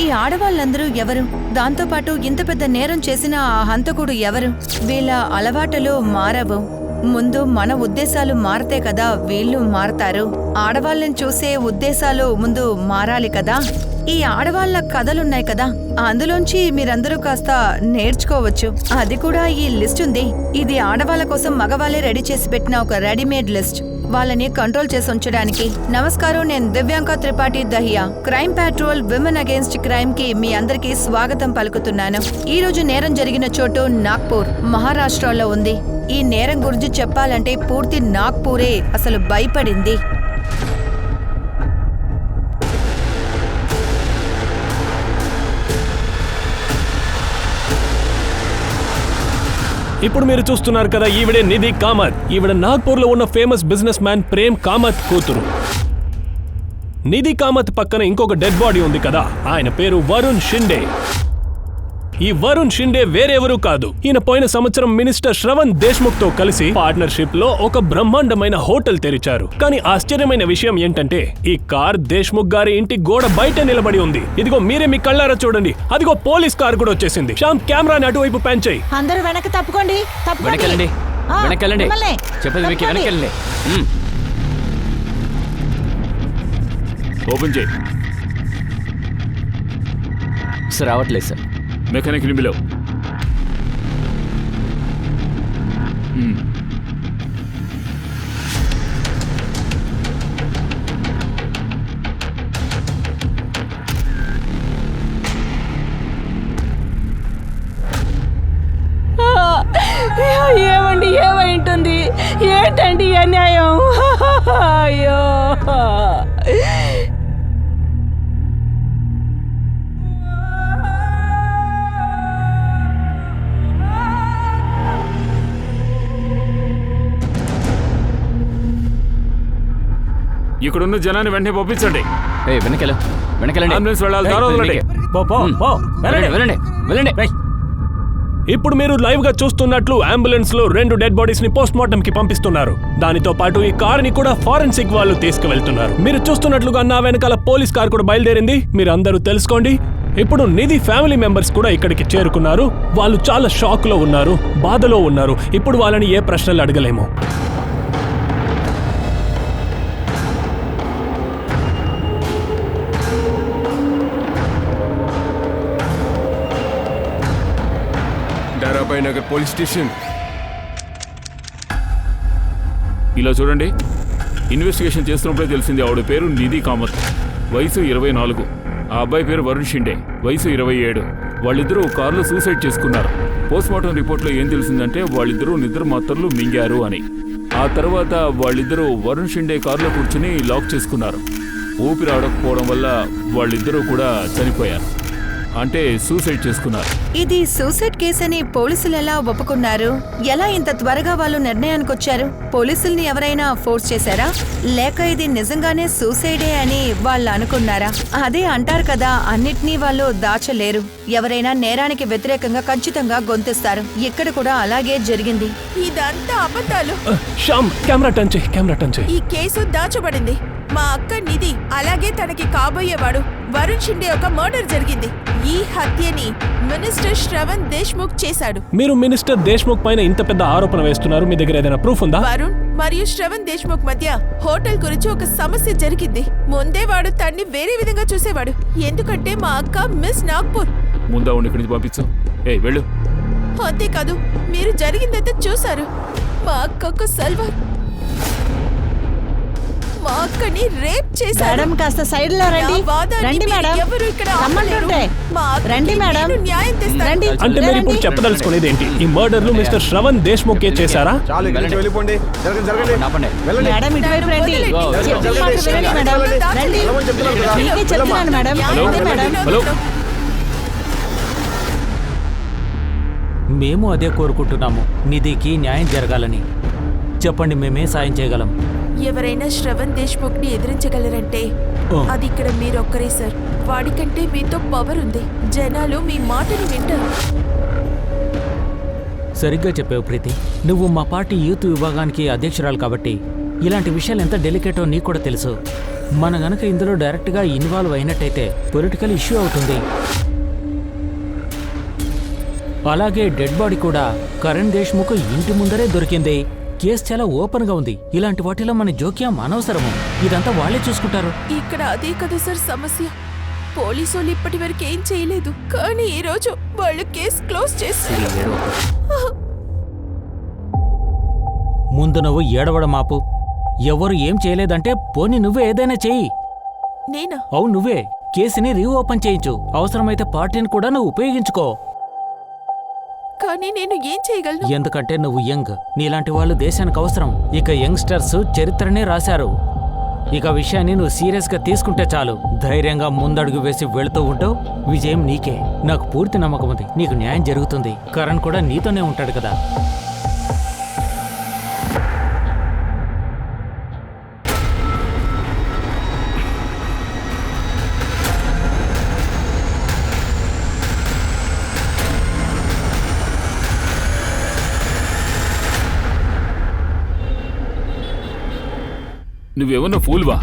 ఈ ఆడవాళ్ళందరూ ఎవరు? దాంతోపాటు ఇంత పెద్ద నేరం చేసిన ఆ హంతకుడు ఎవరు? వీళ్ళ అలవాటులు మారవు. ముందు మన ఉద్దేశాలు మారితే కదా వీళ్ళు మారతారు. ఆడవాళ్ళని చూసే ఉద్దేశాలు ముందు మారాలి కదా. ఈ ఆడవాళ్ల కథలున్నాయి కదా, అందులోంచి మీరందరూ కాస్త నేర్చుకోవచ్చు. అది కూడా ఈ లిస్ట్ ఉంది. ఇది ఆడవాళ్ల కోసం మగవాళ్ళే రెడీ చేసి పెట్టిన ఒక రెడీమేడ్ లిస్ట్, వాళ్ళని కంట్రోల్ చేసి ఉంచడానికి. నమస్కారం, నేను Divyanka Tripathi Dahiya, crime petrol women against crime కి మీ అందరికీ స్వాగతం పలుకుతున్నాను. ఈ రోజు నేరం జరిగిన చోటు నాగ్పూర్, మహారాష్ట్రలో ఉంది. ఈ నేరం గురించి చెప్పాలంటే పూర్తి నాగ్పూరే అసలు భయపడింది. ఇప్పుడు మీరు చూస్తున్నారు కదా, ఈవిడే నిధి కామత్. ఈవిడ నాగ్పూర్ లో ఉన్న famous businessman Prem Kamath కూతురు. నిధి కామత్ పక్కన ఇంకొక డెడ్ బాడీ ఉంది కదా, ఆయన పేరు వరుణ్ షిండే. ఈ వరుణ్ షిండే వేరెవరూ కాదు, ఈయన పోయిన సంవత్సరం మినిస్టర్ శ్రవణ్ దేశ్ముఖ్ తో కలిసి పార్ట్నర్షిప్ లో ఒక బ్రహ్మాండమైన హోటల్ తెరిచారు. కానీ ఆశ్చర్యమైన విషయం ఏంటంటే ఈ కార్ దేశ్ముఖ్ గారి ఇంటి గోడ బయట నిలబడి ఉంది. ఇదిగో మీరే మీ కళ్ళారా చూడండి, అదిగో పోలీస్ కార్ కూడా వచ్చేసింది. శ్యామ్, కెమెరాని అటువైపు ప్యాన్ చేయి. అందరూ వెనక్కి తప్పుకోండి. వెనకెళ్ళండి. చెప్పేది మీకు వెనకెళ్ళండి. ఓపెన్ చేయి. సార్ రావట్లేదు సార్. మెకానిక్ ని పిలవు. ఏమండి, ఏమైంటుంది? ఏంటండి అన్యాయం? అయ్యో, ఇక్కడున్న జనాన్ని వెంటనే పంపించండి. వెనకెళ్ళండి. అంబులెన్స్ వెళ్ళాలి. వెళ్ళండి. ఇప్పుడు మీరు లైవ్ గా చూస్తున్నట్లు అంబులెన్స్ లో 2 డెడ్ బాడీస్ ని పోస్ట్ మార్టం కి పంపిస్తున్నారు. దానితో పాటు ఈ కార్ ని కూడా ఫారెన్సిక్ వాళ్ళు తీసుకువెళ్తున్నారు. మీరు చూస్తున్నట్లుగా నా వెనకాల పోలీస్ కార్ కూడా బయలుదేరింది. మీరు అందరూ తెలుసుకోండి. ఇప్పుడు నిధి ఫ్యామిలీ మెంబర్స్ కూడా ఇక్కడికి చేరుకున్నారు. వాళ్ళు చాలా షాక్ లో ఉన్నారు, బాధలో ఉన్నారు. ఇప్పుడు వాళ్ళని ఏ ప్రశ్నలు అడగలేము. Nagar police station. ఇలా చూడండి, ఇన్వెస్టిగేషన్ చేస్తున్నప్పుడే తెలిసింది ఆవిడ పేరు నిధి కామత్, వయసు 24. ఆ అబ్బాయి పేరు వరుణ్ షిండే, వయసు 27. వాళ్ళిద్దరూ కారులో సూసైడ్ చేసుకున్నారు. పోస్ట్మార్టం రిపోర్ట్లో ఏం తెలిసిందంటే వాళ్ళిద్దరూ నిద్ర మాత్రలు మింగారు అని. ఆ తర్వాత వాళ్ళిద్దరూ వరుణ్ షిండే కారులో కూర్చుని లాక్ చేసుకున్నారు. ఊపిరి ఆడకపోవడం వల్ల వాళ్ళిద్దరూ కూడా చనిపోయారు, అంటే సూసైడ్ చేసుకున్నారు. ఇది సూసైడ్ కేసు అని పోలీసులు ఎలా ఒప్పుకున్నారు? ఎలా ఇంత త్వరగా వాళ్ళు నిర్ణయానికి వచ్చారు? పోలీసుల్ని ఎవరైనా ఫోర్స్ చేశారా, లేక ఇది నిజంగానే సూసైడే అని వాళ్ళు అనుకున్నారా? అదే అంటారు కదా, అన్నిటినీ వాళ్ళు దాచలేరు. ఎవరైనా నేరానికి వ్యతిరేకంగా ఖచ్చితంగా గొంతిస్తారు. ఇక్కడ కూడా అలాగే జరిగింది. ఇదంతా అబద్ధాలు. శ్యామ్, కెమెరా టర్న్ చేయి. ఈ కేసు దాచబడింది. మా అక్క నిధి, అలాగే తనకి కాబోయేవాడు వరుణ్ షిండే ఒక మర్డర్ జరిగింది. ఈ హత్యని మినిస్టర్ శ్రవణ్ దేశ్ముఖ్ చేశాడు. మీరు మినిస్టర్ దేశ్ముఖ్ పైన ఇంత పెద్ద ఆరోపణ వేస్తున్నారు, మీ దగ్గర ఏదైనా ప్రూఫ్ ఉందా? వరుణ్ మరియు శ్రవణ్ దేశ్ముఖ్ మధ్య హోటల్ గురించి ఒక సమస్య జరిగింది. ముందే వాడు తన్ని వేరే విధంగా చూసేవాడు, ఎందుకంటే మా అక్క మిస్ నాగ్పూర్. ముందా ఉండి ఇక్కడి నుంచి పంపించు. వెళ్ళు. అంతేకాదు, మీరు జరిగిందంతా చూశారు. మా అక్కకు సల్వార్, మా అక్కని రేప్ చేశారు. మేడం కాస్త సైడ్ లో రండి. రండి మేడం, ఎవరు ఇక్కడ రండి మేడం. న్యాయం తెస్తారు. అంటే మీరు ఇప్పుడు చెప్పదలుచుకునేది ఏంటి? ఈ మర్డర్లు మిస్టర్ శ్రవణ్ దేశ్ముఖ్ చేశారా? వెళ్ళిపోండి. మేడం ఇటువైపు రండి. చెప్తున్నాను మేడం. హలో, మేము అదే కోరుకుంటున్నాము, నిధికి న్యాయం జరగాలని. చెప్పండి, మేమే సాయం చేయగలం. ఎవరైనా శ్రవణ్ దేశ్ముఖ్ ని ఎదిరించగలరంటే అది ఇక్కడ మీరొక్కరే సార్. వాడికంటే మీతో పవర్ ఉంది. జనాలు మీ మాటని వింటారు. సరిగ్గా చెప్పావు ప్రీతి. నువ్వు మా పార్టీ యూత్ విభాగానికి అధ్యక్షురాలు కాబట్టి ఇలాంటి విషయాలు ఎంత డెలికేటో నీకు కూడా తెలుసు. మన గనక ఇందులో డైరెక్ట్గా ఇన్వాల్వ్ అయినట్టయితే పొలిటికల్ ఇష్యూ అవుతుంది. అలాగే డెడ్ బాడీ కూడా కరణ్ దేశ్ముఖ్ ఇంటి ముందరే దొరికింది. కేసు చాలా ఓపెన్గా ఉంది. ఇలాంటి వాటిలో మన జోక్యం అనవసరము. ఇదంతా వాళ్ళే చూసుకుంటారు. ఇక్కడ అదే కదా సార్ సమస్య. పోలీసు వాళ్ళు ఇప్పటి వరకు ఏం చేయలేదు, కానీ ఈ రోజు వాళ్ళు కేసు క్లోజ్ చేశారు. ముందు నువ్వు ఏడవడం ఆపు. ఎవరు ఏం చేయలేదంటే పోనీ నువ్వే ఏదైనా చెయ్యి. నేనా? అవును, నువ్వే కేసుని రీఓపెన్ చేయించు. అవసరమైతే పార్టీని కూడా నువ్వు ఉపయోగించుకో. కానీ నేను ఏం చేయగలను? ఎందుకంటే నువ్వు యంగ్. నీలాంటి వాళ్ళు దేశానికి అవసరం. ఇక యంగ్స్టర్స్ చరిత్రనే రాశారు. ఇక విషయాన్ని నువ్వు సీరియస్గా తీసుకుంటే చాలు. ధైర్యంగా ముందడుగు వేసి వెళుతూ ఉంటావు. విజయం నీకే. నాకు పూర్తి నమ్మకం ఉంది నీకు న్యాయం జరుగుతుంది. కరణ్ కూడా నీతోనే ఉంటాడు కదా. నువ్వేమన్నా ఫూల్వా?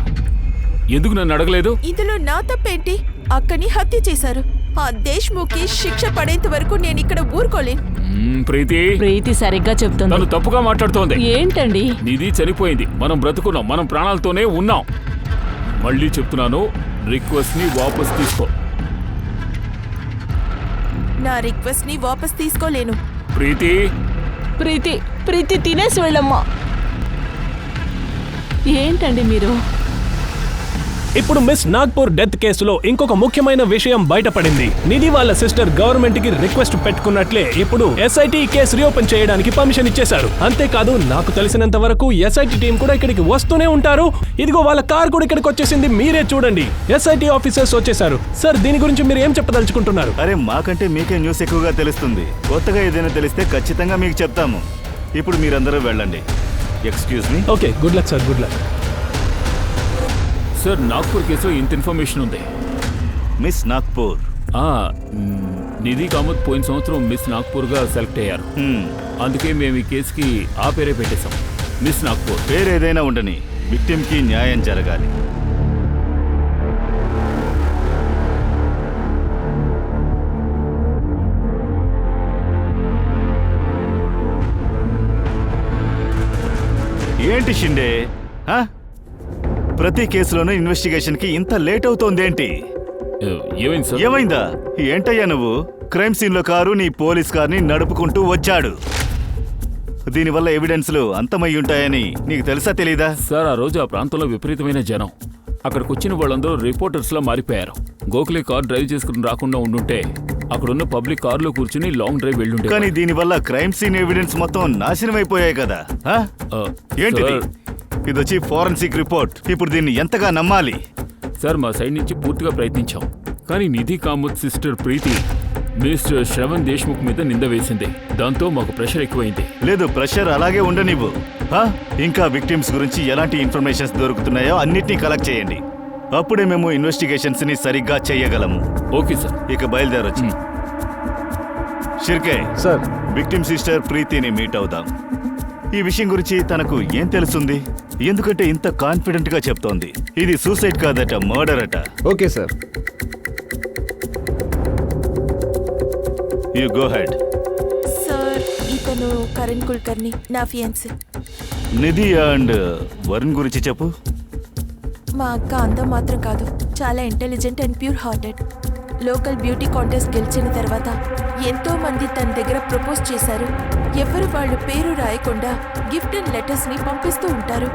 ఎందుకు నన్ను అడగలేదు? ఇందులో నా తప్పేంటి? అక్కని హత్య చేశారు. ఆ దేశ్ముఖ్కి శిక్ష పడేంత వరకు నేను ఇక్కడ ఊరుకోలేను. ప్రీతి సరిగ్గా చెప్తుంది. తను తప్పుగా మాట్లాడుతోంది. ఏంటండి? నిధి చనిపోయింది, మనం బ్రతుకున్నాం, మనం ప్రాణాలతోనే ఉన్నాం. మళ్ళీ చెప్తున్నాను, రిక్వెస్ట్ ని వాపస్ తీసుకో. నా రిక్వెస్ట్ ని వాపస్ తీసుకోలేను. ప్రీతి ప్రీతి ప్రీతి తినేసి వెళ్ళమ్మా. ఏంటండి మీరు? ఇప్పుడు మిస్ నాగ్పూర్ డెత్ కేసులో ఇంకొక ముఖ్యమైన విషయం బయటపడింది. నిధి వాళ్ళ సిస్టర్ గవర్నమెంట్ కి రిక్వెస్ట్ పెట్టుకున్నట్లే ఇప్పుడు ఎస్ఐటి కేసు రీఓపెన్ చేయడానికి పర్మిషన్ ఇచ్చేశారు. అంతేకాదు, నాకు తెలిసినంత వరకు ఎస్ఐటి టీం కూడా ఇక్కడికి వస్తూనే ఉంటారు. ఇదిగో వాళ్ళ కార్ కూడా ఇక్కడికి వచ్చేసింది. మీరే చూడండి, ఎస్ఐటి ఆఫీసర్స్ వచ్చేసారు. సార్, దీని గురించి మీరు ఏం చెప్పదలుచుకుంటున్నారు? అరే, మాకంటే మీకే న్యూస్ ఎక్కువగా తెలుస్తుంది. కొత్తగా ఏదైనా తెలిస్తే ఖచ్చితంగా మీకు చెప్తాము. ఇప్పుడు మీరందరూ వెళ్ళండి. Excuse me. Okay, good luck sir, good luck. Sir, Nagpur కేసులో ఇంత ఇన్ఫర్మేషన్ ఉంది. మిస్ నాగ్పూర్. నిధి కామత్ పోయిన సంవత్సరం మిస్ నాగ్పూర్ గా సెలెక్ట్ అయ్యారు. అందుకే మేము ఈ కేసుకి ఆ పేరే పెట్టేశాం, మిస్ నాగ్పూర్. పేరేదైనా ఉండని, విక్టిమ్ కి న్యాయం జరగాలి. ఏంటి షిండే, ప్రతి కేసులోనూ ఇన్వెస్టిగేషన్ కి ఇంత లేట్ అవుతోందేంటి? ఏమైంది సార్? ఏమైందా? ఏంటయ్యా నువ్వు? క్రైమ్ సీన్ లో కారు నీ పోలీస్ కార్ని నడుపుకుంటూ వచ్చాడు. దీనివల్ల ఎవిడెన్స్లు అంతమై ఉంటాయని నీకు తెలుసా తెలీదా? సార్, ఆ రోజు ఆ ప్రాంతంలో విపరీతమైన జనం. అక్కడికి వచ్చిన వాళ్ళందరూ రిపోర్టర్స్ లా మారిపోయారు. గోఖలే కార్ డ్రైవ్ చేసుకుని రాకుండా ఉండుంటే అక్కడున్న పబ్లిక్ కార్లో కూర్చుని లాంగ్ డ్రైవ్ వెళ్ళుంటే. కానీ దీనివల్ల క్రైమ్ సీన్ ఎవిడెన్స్ మొత్తం నాశనం అయిపోయాయి కదా. ఏంటిది? ఇది వచ్చి ఫోరెన్సిక్ రిపోర్ట్. ఇప్పుడు దీన్ని ఎంతగా నమ్మాలి? సార్, మా సైడ్ నుంచి పూర్తిగా ప్రయత్నించాం, కానీ నిధి కామత్ సిస్టర్ ప్రీతి మిస్టర్ శ్రవణ్ దేశ్ముఖ్ మీద నింద వేసింది. దాంతో మాకు ప్రెషర్ ఎక్కువైంది. లేదు, ప్రెషర్ అలాగే ఉండనివ్వు. ఇంకా విక్టిమ్స్ గురించి ఎలాంటి ఇన్ఫర్మేషన్స్ దొరుకుతున్నాయో అన్నిటినీ కలెక్ట్ చేయండి. అప్పుడే మేము ఇన్వెస్టిగేషన్స్ ని సరిగ్గా చేయగలము. Okay sir. ఇక బయలుదేరొచ్చు. షిర్కే సార్, విక్టిమ్ సిస్టర్ ప్రీతిని మీట్ అవుదాం. ఈ విషయం గురించి తనకు ఏం తెలుస్తుంది? ఎందుకంటే ఇంత కాన్ఫిడెంట్ గా చెప్తోంది. ఇది సూసైడ్ కాదట, మర్డర్ అట. Okay sir. You go head. Sir, ఇతను కరణ్ కుల్కర్ని, నా ఫియాన్సీ. నిధి అండ్ వరుణ్ గురించి చెప్పు. మా అక్క అందం మాత్రం కాదు, చాలా intelligent and pure hearted. Local beauty contest గెలిచిన తర్వాత ఎంతో మంది తన దగ్గర ప్రపోజ్ చేశారు. ఎవరు వాళ్ళ పేరు రాయకుండా గిఫ్ట్ అండ్ లెటర్స్ ని పంపిస్తూ ఉంటారు.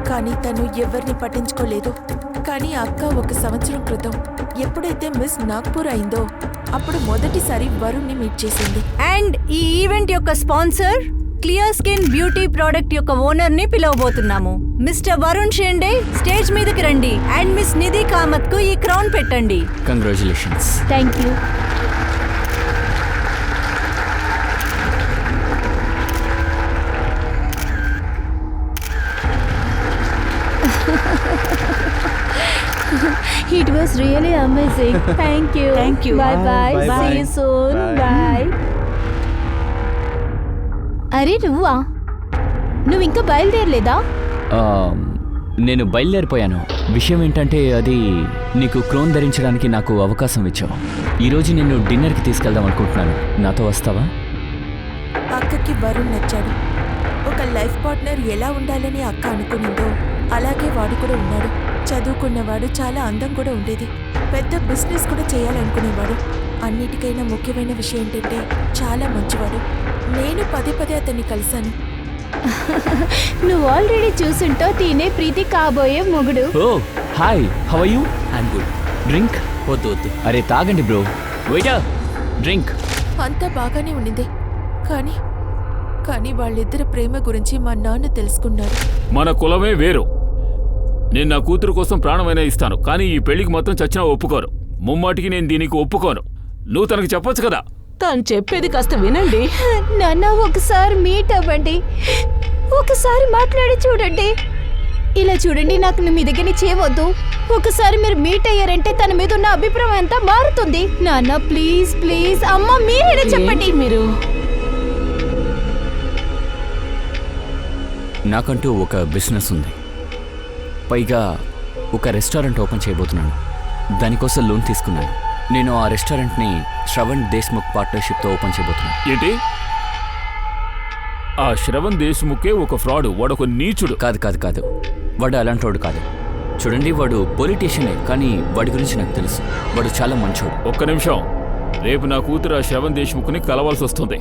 కానీ తను ఎవరిని పట్టించుకోలేదు. కానీ అక్క 1 సంవత్సరం క్రితం ఎప్పుడైతే మిస్ నాగ్పూర్ అయిందో అప్పుడు మొదటిసారి వరుణ్ ని మీట్ చేసింది. అండ్ ఈ ఈవెంట్ యొక్క sponsor clear skin beauty product యొక్క ఓనర్ ని పిలవబోతున్నాము. మిస్టర్ వరుణ్ షిండే, స్టేజ్ మీదకి రండి. అండ్ మిస్ నిధి కామత్ కు ఈ క్రౌన్ పెట్టండి. Congratulations. Thank you. It was really amazing. Thank you. Thank you. Bye bye. Bye. See you soon. Bye. అరే నువ్వా? నువ్వు ఇంకా బయలుదేరలేదా? నేను బయలుదేరిపోయాను. విషయం ఏంటంటే అది నీకు క్రోన్ ధరించడానికి నాకు అవకాశం ఇచ్చావు. ఈరోజు నిన్ను డిన్నర్కి తీసుకెళ్దాం అనుకుంటున్నాను. నాతో వస్తావా? అక్కకి వరుణ్ నచ్చాడు. ఒక లైఫ్ పార్ట్నర్ ఎలా ఉండాలని అక్క అనుకునిందో అలాగే వాడు కూడా ఉన్నాడు. చదువుకున్నవాడు, చాలా అందం కూడా ఉండేది. పెద్ద బిజినెస్ కూడా చేయాలనుకునేవాడు. అన్నిటికైనా ముఖ్యమైన విషయం ఏంటంటే చాలా మంచివాడు. నేను పదే పదే అతన్ని కలిశాను. నువ్వు ఆల్రెడీ చూసుంటావు, తినే ప్రీతి కాబోయే మొగుడు. Oh hi, how are you? I'm good. Drink? వద్దు వద్దు. అరే తాగండి బ్రో. Waiter, drink. అంతా బాగానే ఉండింది. కానీ వాళ్ళిద్దరి ప్రేమ గురించి మా నాన్న తెలుసుకున్నారు. మన కులమే వేరు. నేను నా కూతురు కోసం ప్రాణమైనా ఇస్తాను, కానీ ఈ పెళ్లికి మొత్తం చచ్చినా ఒప్పుకోరు. ముమ్మాటికి నేను దీనికి ఒప్పుకోను. నువ్వు తనకు చెప్పొచ్చు కదా. తను చెప్పేది కాస్త వినండి. నాన్న ఒకసారి మీట్ అవ్వండి, ఒకసారి మాట్లాడి చూడండి. ఇలా చూడండి, నాకు మీ దగ్గర నుంచి ఏమొద్దు. ఒకసారి మీరు మీట్ అయ్యారంటే తన మీద ఉన్న అభిప్రాయం అంతా మారుతుంది. నాన్న ప్లీజ్ ప్లీజ్, అమ్మ మీరే చెప్పండి. ఏంటి మీరు? నాకంటూ ఒక బిజినెస్ ఉంది. పైగా ఒక రెస్టారెంట్ ఓపెన్ చేయబోతున్నాను. దానికోసం లోన్ తీసుకున్నాను. నేను ఆ రెస్టారెంట్ని శ్రవణ్ దేశ్ముఖ్ పార్ట్నర్షిప్తో ఓపెన్ చేయబోతున్నాను. ఏంటి? ఆ శ్రవణ్ దేశ్ముఖే ఒక ఫ్రాడ్. వాడొక నీచుడు. కాదు కాదు కాదు, వాడు అలాంటి వాడు కాదు. చూడండి, వాడు పొలిటీషియనే, కానీ వాడి గురించి నాకు తెలుసు. వాడు చాలా మంచోడు. ఒక్క నిమిషం. రేపు నా కూతురు ఆ శ్రవణ్ దేశ్ముఖ్ని కలవాల్సి వస్తుంది.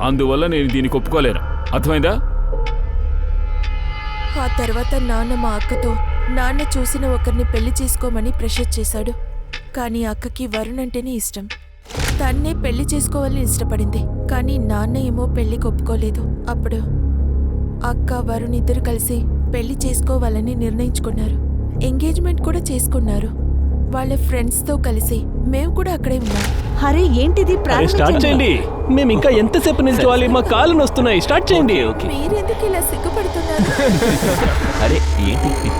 అందువల్ల నేను దీనికి ఒప్పుకోలేను. అర్థమైందా? ఆ తర్వాత నాన్న మా అక్కతో నాన్న చూసిన ఒకరిని పెళ్లి చేసుకోమని ప్రెషర్ చేశాడు. కానీ అక్కకి వరుణ్ అంటేనే ఇష్టం. తన్నే పెళ్లి చేసుకోవాలని ఇష్టపడింది. కానీ నాన్న ఏమో పెళ్లికి ఒప్పుకోలేదు. అప్పుడు అక్క వరుణ్ ఇద్దరు కలిసి పెళ్లి చేసుకోవాలని నిర్ణయించుకున్నారు. ఎంగేజ్మెంట్ కూడా చేసుకున్నారు. వాళ్ళ ఫ్రెండ్స్తో కలిసి. మేము కూడా అక్కడే ఉన్నాం. అరే ఏంటిది? స్టార్ట్ చేయండి. మేము ఇంకా ఎంతసేపు నిల్చోవాలి? మా కాళ్ళు నొస్తున్నాయి. స్టార్ట్ చేయండి. మీరెందుకు ఇలా సిగ్గుపడుతున్నారు? అరే ఏంటి?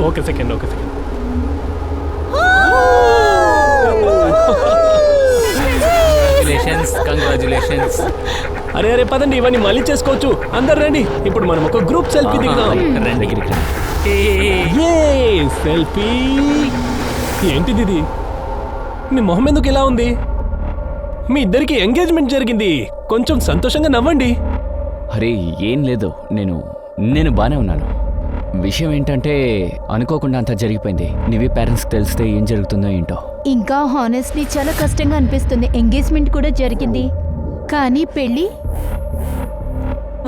ఒక సెకండ్. కంగ్రాచులేషన్స్. అరే పదండి, ఇవన్నీ మళ్ళీ చేసుకోవచ్చు. అందరు రండి. ఇప్పుడు మనం ఒక గ్రూప్ సెల్ఫీ దిగుదాం. సెల్ఫీ. ఏంటిది ఇది? మీ మొహం ఎందుకు ఇలా ఉంది? మీ ఇద్దరికి ఎంగేజ్మెంట్ జరిగింది. కొంచెం సంతోషంగా నవ్వండి. అరే ఏం లేదు, నేను బానే ఉన్నాను. విషయం ఏంటంటే అనుకోకుండా అంతా జరిగిపోయింది. నీవి పేరెంట్స్కి తెలిస్తే ఏం జరుగుతుందో ఏంటో. ఇంకా హానెస్ట్లీ చాలా కష్టంగా అనిపిస్తుంది. ఎంగేజ్మెంట్ కూడా జరిగింది, కానీ పెళ్లి.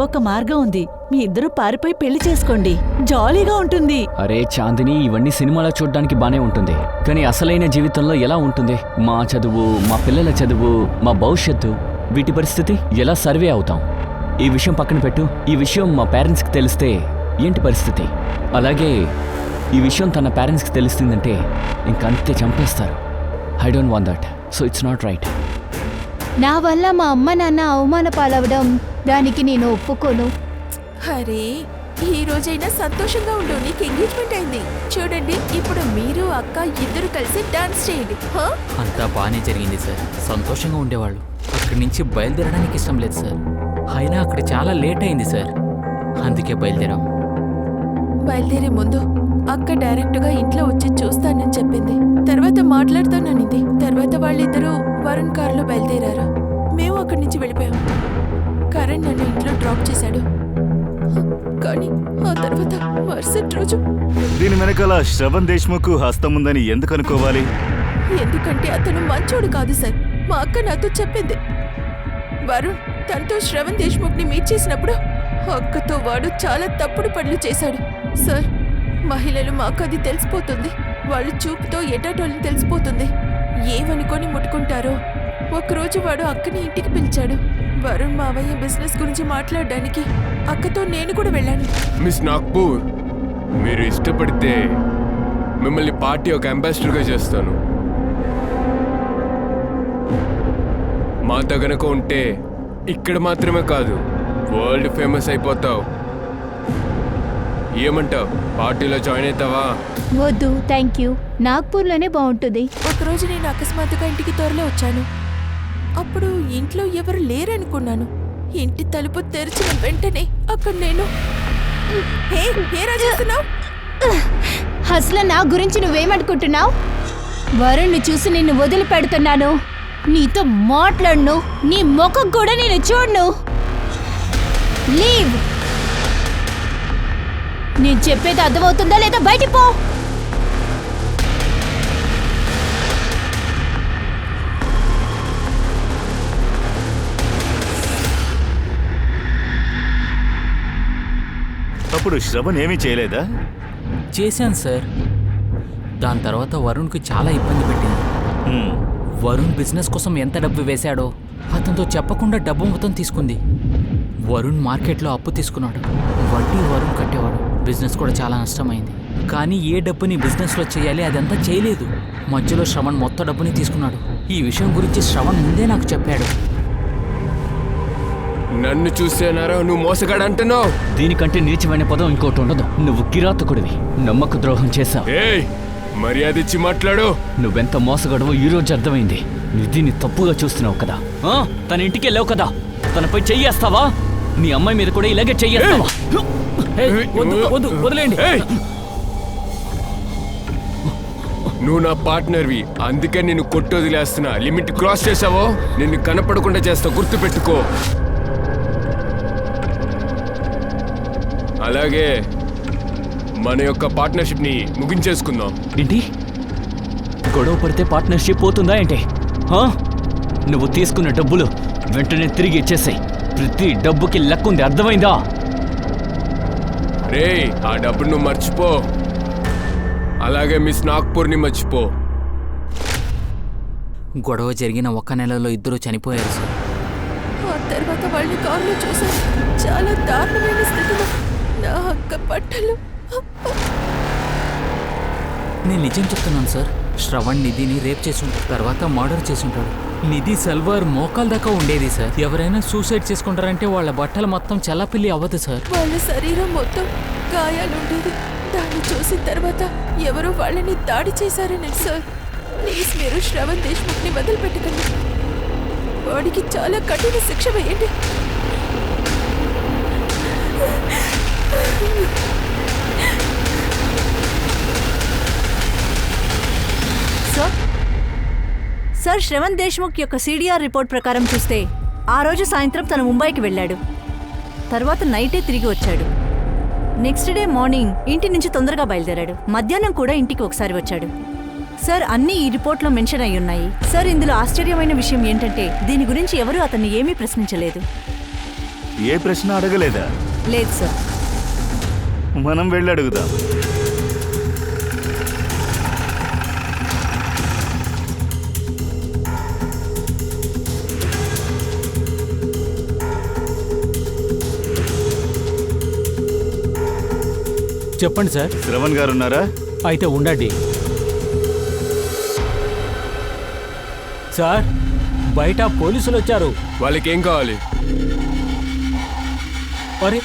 ఒక మార్గం ఉంది. మీ ఇద్దరు పారిపోయి పెళ్లి చేసుకోండి, జాలీగా ఉంటుంది. అరే చాందిని, ఇవన్నీ సినిమాలో చూడడానికి బానే ఉంటుంది, కానీ అసలైన జీవితంలో ఎలా ఉంటుంది? మా చదువు, మా పిల్లల చదువు, మా భవిష్యత్తు, వీటి పరిస్థితి ఎలా సర్వే అవుతాం? ఈ విషయం పక్కన పెట్టు. ఈ విషయం మా పేరెంట్స్కి తెలిస్తే ఏంటి పరిస్థితి? అలాగే ఈ విషయం తన పేరెంట్స్కి తెలిసిందంటే ఇంకంతే చంపేస్తారు. I don't want that. So it's not right. నా వల్ల మా అమ్మ నాన్న అవమాన పాలవడం, దానికి నేను ఒప్పుకోను. అరే ఈ రోజైనా సంతోషంగా ఉండు. నీకు ఎంగేజ్మెంట్ అయింది. చూడండి, ఇప్పుడు మీరు అక్క ఇద్దరు కలిసి డాన్స్ చేయండి. అంతా బాగానే జరిగింది సార్. సంతోషంగా ఉండేవాళ్ళు. అక్కడి నుంచి బయలుదేరడానికి ఇష్టం లేదు సార్. అయినా అక్కడ చాలా లేట్ అయింది సార్, అందుకే బయలుదేరాం. బయలుదేరే ముందు అక్క డైరెక్ట్గా ఇంట్లో వచ్చి చూస్తానని చెప్పింది. తర్వాత మాట్లాడుతాననింది. తర్వాత వాళ్ళిద్దరూ వరుణ్ కారులో బయలుదేరారు. మేము అక్కడి నుంచి వెళ్ళిపోయాం. కరణ్ నన్ను ఇంట్లో డ్రాప్ చేశాడు. కానీ ఆ తర్వాత మరుసటి రోజు. దీని వెనకాల శ్రవణ్ దేశ్ముఖ్ హస్తం ఉందని ఎందుకు అనుకోవాలి? ఎందుకంటే అతను మంచోడు కాదు సార్. మా అక్క నాతో చెప్పింది. వరుణ్ తనతో శ్రవణ్ దేశ్ముఖ్ని మీట్ చేసినప్పుడు అక్కతో వాడు చాలా తప్పుడు పనులు చేశాడు. సార్, మహిళలు మాకు అది తెలిసిపోతుంది. వాళ్ళు చూపుతో ఎటాటోళ్ళని తెలిసిపోతుంది. ఏమనుకొని ముట్టుకుంటారో. ఒకరోజు వాడు అక్కని ఇంటికి పిలిచాడు. వరుణ్ మావయ్య బిజినెస్ గురించి మాట్లాడడానికి అక్కతో నేను కూడా వెళ్ళాను. మిస్ నాగ్పూర్, మీరు ఇష్టపడితే మిమ్మల్ని పార్టీ ఒక అంబాసిడర్గా చేస్తాను. మాతో గనక ఉంటే ఇక్కడ మాత్రమే కాదు, వరల్డ్ ఫేమస్ అయిపోతావు. ఏమంటావు? పార్టీలో జాయిన్ అవుతావా? వద్దు, థ్యాంక్ యూ. నాగ్పూర్లోనే బాగుంటుంది. ఒకరోజు నేను అకస్మాత్తుగా ఇంటికి త్వరలో వచ్చాను. అప్పుడు ఇంట్లో ఎవరు లేరనుకున్నాను. ఇంటి తలుపు తెరిచిన వెంటనే అక్కడ నేను ఏరా చేస్తున్నావు? అసలు నా గురించి నువ్వేమనుకుంటున్నావు? వరుణ్ణి చూసి నిన్ను వదిలిపెడుతున్నాను. నీతో మాట్లాడను, నీ ముఖం కూడా నేను చూడను. లీవ్. నేను చెప్పేది అర్థమవుతుందా లేదా? బయటికి పో. అప్పుడు శ్రవణ్ ఏమీ చేయలేదా? చేశాను సార్. దాని తర్వాత వరుణ్కి చాలా ఇబ్బంది పెట్టింది. హ్మ్. వరుణ్ బిజినెస్ కోసం ఎంత డబ్బు వేశాడో అతనితో చెప్పకుండా డబ్బు మొత్తం తీసుకుంది. వరుణ్ మార్కెట్లో అప్పు తీసుకున్నాడు. వడ్డీ వరుణ్ కట్టేవాడు. బిజినెస్ కూడా చాలా నష్టమైంది. కానీ ఏ డబ్బుని బిజినెస్లో చేయాలి అదంతా చేయలేదు. మధ్యలో శ్రవణ్ మొత్తం డబ్బుని తీసుకున్నాడు. ఈ విషయం గురించి శ్రవణ్ ముందే నాకు చెప్పాడు. నన్ను చూసేనారా నువ్వు మోసగాడు అంటున్నావు? దీనికంటే నీచమైన పదం ఇంకోటి ఉండదు. నువ్వు కిరాతకుడివి, నమ్మక ద్రోహం చేశావు. ఏయ్, మర్యాద ఇచ్చి మాట్లాడు. నువ్వెంత మోసగాడవో ఈ రోజు అర్థమైంది. నిధిని తప్పుగా చూస్తున్నావు కదా. తన ఇంటికి వెళ్ళావు కదా, తనపై చెయ్యేస్తావా? నీ అమ్మాయి మీద కూడా ఇలాగే చెయ్యేస్తావా? వదిలేండి. నువ్వు నా పార్ట్నర్వి, అందుకే నిన్ను కొట్టి వదిలేస్తున్నా. లిమిట్ క్రాస్ చేసావో నిన్ను కనపడకుండా చేస్తా, గుర్తు పెట్టుకో. అలాగే మన యొక్క పార్ట్నర్షిప్ని ముగించేసుకుందాం. ఏంటి? గొడవ పడితే పార్ట్నర్షిప్ పోతుందా ఏంటి? నువ్వు తీసుకున్న డబ్బులు వెంటనే తిరిగి ఇచ్చేసాయి. ప్రతి డబ్బుకి లెక్కుంది, అర్థమైందా? రే, ఆ డబ్బును నువ్వు మర్చిపో. అలాగే మిస్ నాగ్పూర్ని మర్చిపో. గొడవ జరిగిన 1 నెలలో ఇద్దరు చనిపోయారు సార్. ఆ తర్వాత వాళ్ళని కారులో చూశాను. చాలా దారుణమైన స్థితిలో నా అక్క బట్టలు. నేను నిజం చెప్తున్నాను సార్. శ్రవణ్ నిధిని రేప్ చేసి ఉంటాడు, తర్వాత మర్డర్ చేసి ఉంటాడు. నిధి సల్వార్ మోకాల దాకా ఉండేది సార్. ఎవరైనా సూసైడ్ చేసుకుంటారంటే వాళ్ళ బట్టలు మొత్తం చల్లపిల్లి అవ్వదు సార్. వాళ్ళ శరీరం మొత్తం గాయాలుండేది. దాన్ని చూసిన తర్వాత ఎవరో వాళ్ళని దాడి చేశారని సార్. ప్లీజ్ మీరు శ్రవణ్ దేశ్ముఖ్ని వదిలిపెట్టకండి. వాడికి చాలా కఠిన శిక్ష వేయండి. సార్, శ్రవణ్ దేశ్ముఖ్ యొక్క CDR రిపోర్ట్ ప్రకారం చూస్తే ఆ రోజు సాయంత్రం తను ముంబైకి వెళ్ళాడు. తర్వాత నైటే తిరిగి వచ్చాడు. నెక్స్ట్ డే మార్నింగ్ ఇంటి నుంచి తొందరగా బయలుదేరాడు. మధ్యాహ్నం కూడా ఇంటికి ఒకసారి వచ్చాడు. సార్, అన్నీ ఈ రిపోర్ట్లో మెన్షన్ అయి ఉన్నాయి. సార్, ఇందులో ఆశ్చర్యమైన విషయం ఏంటంటే దీని గురించి ఎవరూ అతన్ని ఏమీ ప్రశ్నించలేదు. ఏ ప్రశ్న అడగలేదా? లేదు సార్. మనం వెళ్ళి అడుగుదాం. చెప్పండి సార్. శ్రవణ్ గారు ఉన్నారా? అయితే ఉండండి సార్. బయట పోలీసులు వచ్చారు. వాళ్ళకి ఏం కావాలి? అరే,